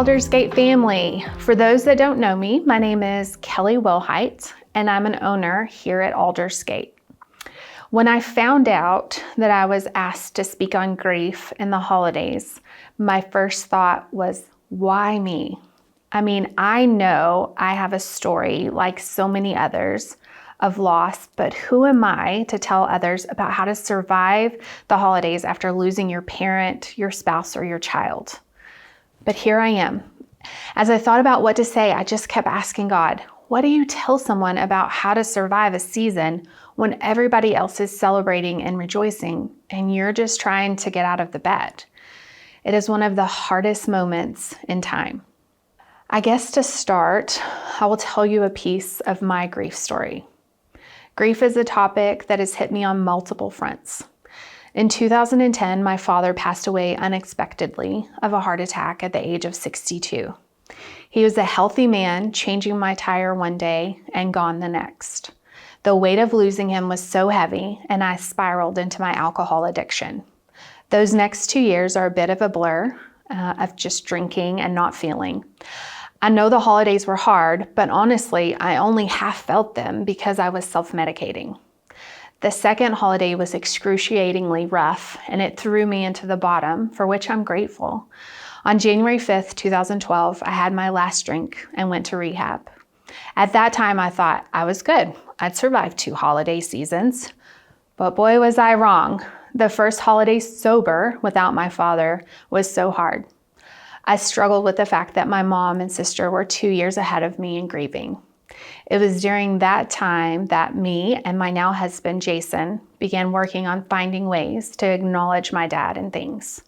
Aldersgate family. For those that don't know me, my name is Kelly Wilhite, and I'm an owner here at Aldersgate. When I found out that I was asked to speak on grief in the holidays, my first thought was, why me? I mean, I know I have a story like so many others of loss, but who am I to tell others about how to survive the holidays after losing your parent, your spouse, or your child? But here I am. As I thought about what to say, I just kept asking God, what do you tell someone about how to survive a season when everybody else is celebrating and rejoicing and you're just trying to get out of the bed? It is one of the hardest moments in time. I guess to start, I will tell you a piece of my grief story. Grief is a topic that has hit me on multiple fronts. In 2010, my father passed away unexpectedly of a heart attack at the age of 62. He was a healthy man, changing my tire one day and gone the next. The weight of losing him was so heavy, and I spiraled into my alcohol addiction. Those next 2 years are a bit of a blur of just drinking and not feeling. I know the holidays were hard, but honestly, I only half felt them because I was self-medicating. The second holiday was excruciatingly rough, and it threw me into the bottom, for which I'm grateful. On January 5th, 2012, I had my last drink and went to rehab. At that time, I thought I was good. I'd survived 2 holiday seasons. But boy, was I wrong. The first holiday sober without my father was so hard. I struggled with the fact that my mom and sister were 2 years ahead of me in grieving. It was during that time that me and my now husband, Jason, began working on finding ways to acknowledge my dad and things.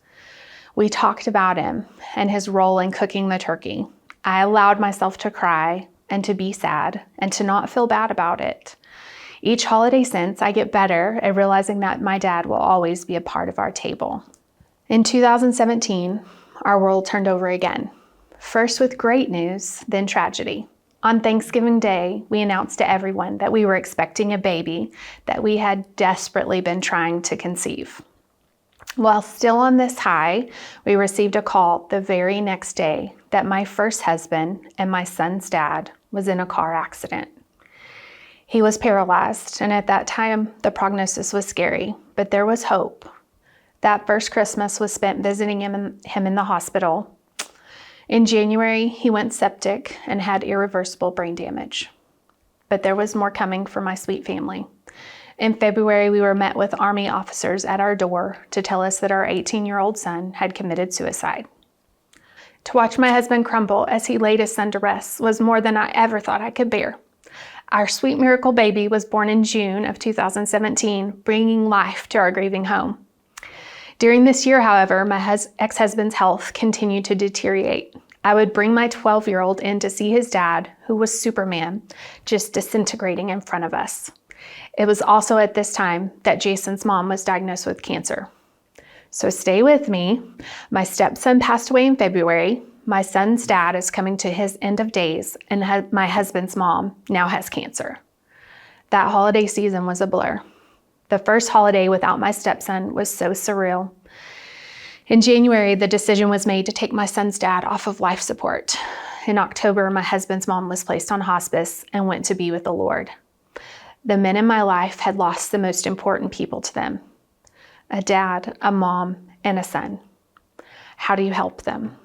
We talked about him and his role in cooking the turkey. I allowed myself to cry and to be sad and to not feel bad about it. Each holiday since, I get better at realizing that my dad will always be a part of our table. In 2017, our world turned over again. First with great news, then tragedy. On Thanksgiving Day, we announced to everyone that we were expecting a baby that we had desperately been trying to conceive. While still on this high, we received a call the very next day that my first husband and my son's dad was in a car accident. He was paralyzed, and at that time, the prognosis was scary, but there was hope. That first Christmas was spent visiting him in the hospital. In January, he went septic and had irreversible brain damage. But there was more coming for my sweet family. In February, we were met with Army officers at our door to tell us that our 18-year-old son had committed suicide. To watch my husband crumble as he laid his son to rest was more than I ever thought I could bear. Our sweet miracle baby was born in June of 2017, bringing life to our grieving home. During this year, however, my ex-husband's health continued to deteriorate. I would bring my 12-year-old in to see his dad, who was Superman, just disintegrating in front of us. It was also at this time that Jason's mom was diagnosed with cancer. So stay with me. My stepson passed away in February. My son's dad is coming to his end of days, and my husband's mom now has cancer. That holiday season was a blur. The first holiday without my stepson was so surreal. In January, the decision was made to take my son's dad off of life support. In October, my husband's mom was placed on hospice and went to be with the Lord. The men in my life had lost the most important people to them: a dad, a mom, and a son. How do you help them?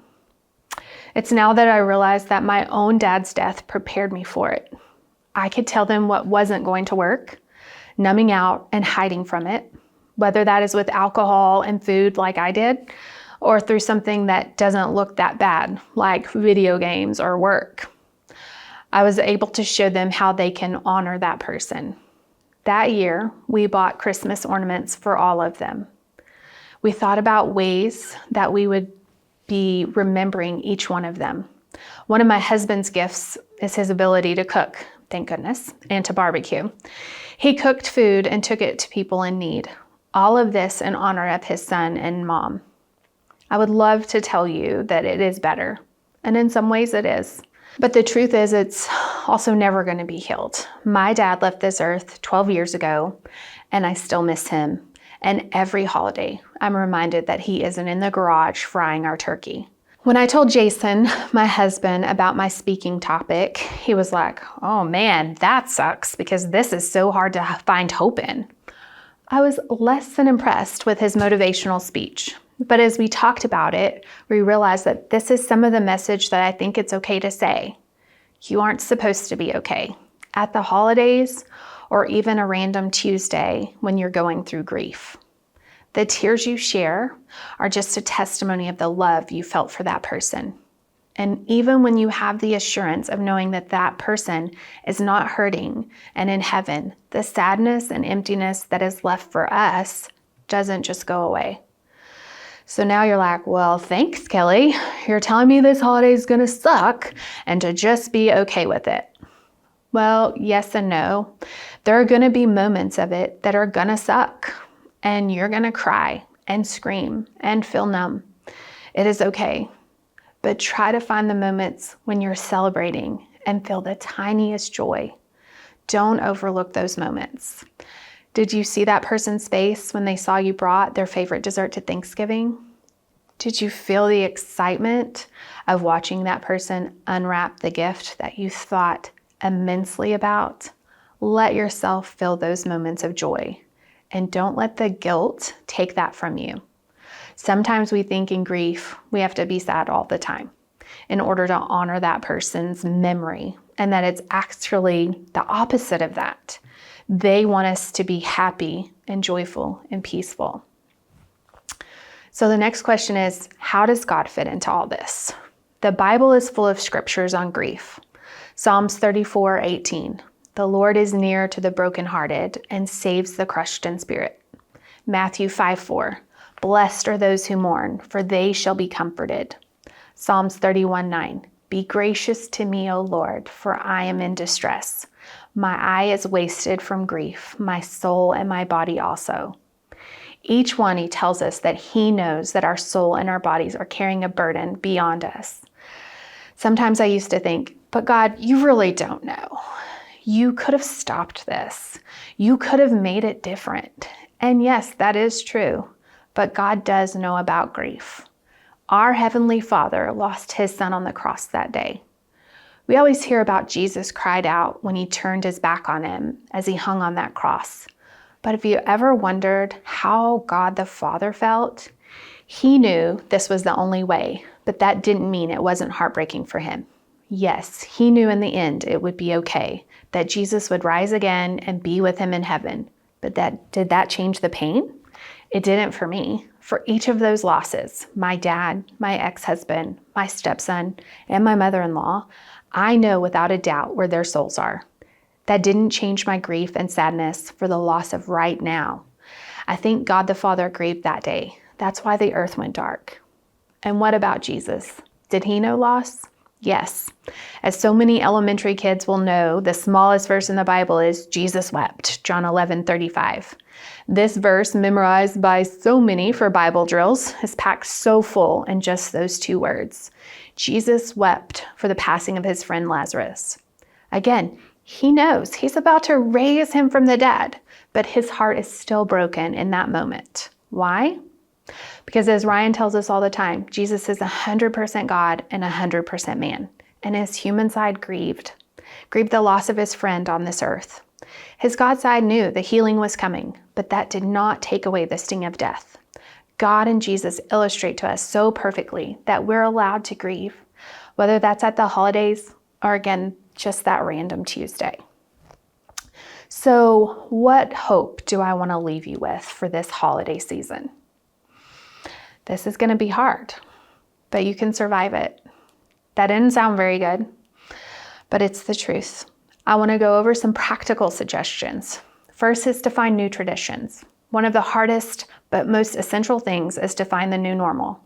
It's now that I realize that my own dad's death prepared me for it. I could tell them what wasn't going to work, numbing out and hiding from it, whether that is with alcohol and food like I did, or through something that doesn't look that bad, like video games or work. I was able to show them how they can honor that person. That year, we bought Christmas ornaments for all of them. We thought about ways that we would be remembering each one of them. One of my husband's gifts is his ability to cook, thank goodness, and to barbecue. He cooked food and took it to people in need. All of this in honor of his son and mom. I would love to tell you that it is better, and in some ways it is. But the truth is, it's also never going to be healed. My dad left this earth 12 years ago, and I still miss him. And every holiday, I'm reminded that he isn't in the garage frying our turkey. When I told Jason, my husband, about my speaking topic, he was like, "Oh man, that sucks because this is so hard to find hope in." I was less than impressed with his motivational speech. But as we talked about it, we realized that this is some of the message that I think it's okay to say. You aren't supposed to be okay at the holidays or even a random Tuesday when you're going through grief. The tears you share are just a testimony of the love you felt for that person. And even when you have the assurance of knowing that that person is not hurting and in heaven, the sadness and emptiness that is left for us doesn't just go away. So now you're like, well, thanks, Kelly. You're telling me this holiday is going to suck and to just be okay with it. Well, yes and no. There are going to be moments of it that are going to suck. And you're going to cry and scream and feel numb. It is okay. But try to find the moments when you're celebrating and feel the tiniest joy. Don't overlook those moments. Did you see that person's face when they saw you brought their favorite dessert to Thanksgiving? Did you feel the excitement of watching that person unwrap the gift that you thought immensely about? Let yourself feel those moments of joy. And don't let the guilt take that from you. Sometimes we think in grief, we have to be sad all the time in order to honor that person's memory, and that it's actually the opposite of that. They want us to be happy and joyful and peaceful. So the next question is, how does God fit into all this? The Bible is full of scriptures on grief. Psalms 34:18. The Lord is near to the brokenhearted and saves the crushed in spirit. Matthew 5:4. Blessed are those who mourn, for they shall be comforted. Psalms 31:9. Be gracious to me, O Lord, for I am in distress. My eye is wasted from grief, my soul and my body also. Each one, he tells us that he knows that our soul and our bodies are carrying a burden beyond us. Sometimes I used to think, but God, you really don't know. You could have stopped this. You could have made it different. And yes, that is true, but God does know about grief. Our Heavenly Father lost his son on the cross that day. We always hear about Jesus cried out when he turned his back on him as he hung on that cross. But have you ever wondered how God the Father felt? He knew this was the only way, but that didn't mean it wasn't heartbreaking for him. Yes, he knew in the end it would be okay, that Jesus would rise again and be with him in heaven. But did that change the pain? It didn't for me. For each of those losses, my dad, my ex-husband, my stepson, and my mother-in-law, I know without a doubt where their souls are. That didn't change my grief and sadness for the loss of right now. I think God the Father grieved that day. That's why the earth went dark. And what about Jesus? Did he know loss? Yes. As so many elementary kids will know, the smallest verse in the Bible is Jesus wept, John 11:35. This verse, memorized by so many for Bible drills, is packed so full in just those two words. Jesus wept for the passing of his friend Lazarus. Again, he knows he's about to raise him from the dead, but his heart is still broken in that moment. Why? Because as Ryan tells us all the time, Jesus is 100% God and 100% man, and his human side grieved the loss of his friend on this earth. His God side knew the healing was coming, but that did not take away the sting of death. God and Jesus illustrate to us so perfectly that we're allowed to grieve, whether that's at the holidays or again, just that random Tuesday. So what hope do I want to leave you with for this holiday season? This is going to be hard, but you can survive it. That didn't sound very good, but it's the truth. I want to go over some practical suggestions. First is to find new traditions. One of the hardest but most essential things is to find the new normal.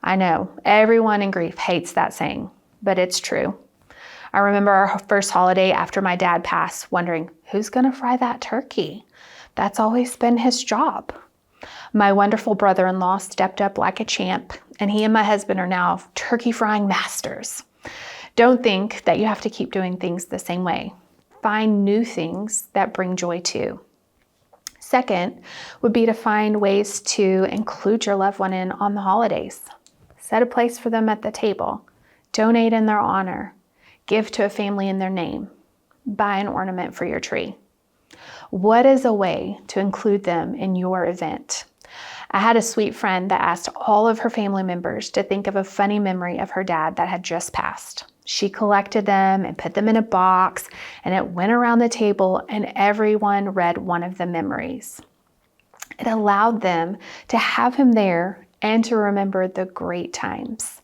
I know everyone in grief hates that saying, but it's true. I remember our first holiday after my dad passed, wondering, who's going to fry that turkey? That's always been his job. My wonderful brother-in-law stepped up like a champ, and he and my husband are now turkey frying masters. Don't think that you have to keep doing things the same way. Find new things that bring joy too. Second would be to find ways to include your loved one in on the holidays. Set a place for them at the table. Donate in their honor. Give to a family in their name. Buy an ornament for your tree. What is a way to include them in your event? I had a sweet friend that asked all of her family members to think of a funny memory of her dad that had just passed. She collected them and put them in a box, and it went around the table, and everyone read one of the memories. It allowed them to have him there and to remember the great times.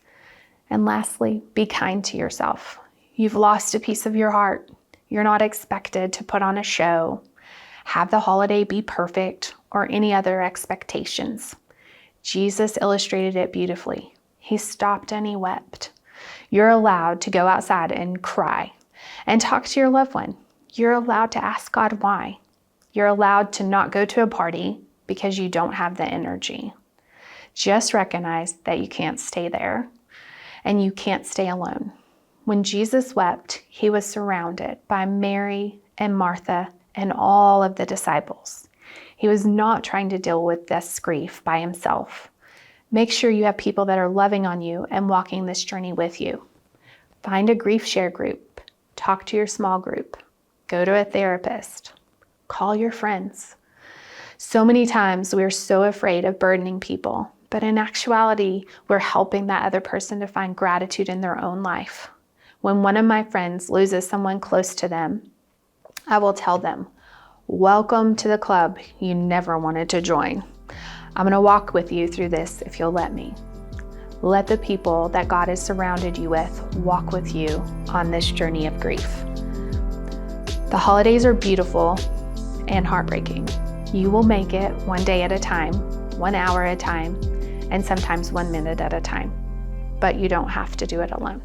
And lastly, be kind to yourself. You've lost a piece of your heart. You're not expected to put on a show, have the holiday be perfect, or any other expectations. Jesus illustrated it beautifully. He stopped and he wept. You're allowed to go outside and cry and talk to your loved one. You're allowed to ask God why. You're allowed to not go to a party because you don't have the energy. Just recognize that you can't stay there and you can't stay alone. When Jesus wept, he was surrounded by Mary and Martha and all of the disciples. He was not trying to deal with this grief by himself. Make sure you have people that are loving on you and walking this journey with you. Find a grief share group. Talk to your small group. Go to a therapist. Call your friends. So many times we're so afraid of burdening people, but in actuality, we're helping that other person to find gratitude in their own life. When one of my friends loses someone close to them, I will tell them, welcome to the club you never wanted to join. I'm going to walk with you through this if you'll let me. Let the people that God has surrounded you with walk with you on this journey of grief. The holidays are beautiful and heartbreaking. You will make it one day at a time, 1 hour at a time, and sometimes 1 minute at a time. But you don't have to do it alone.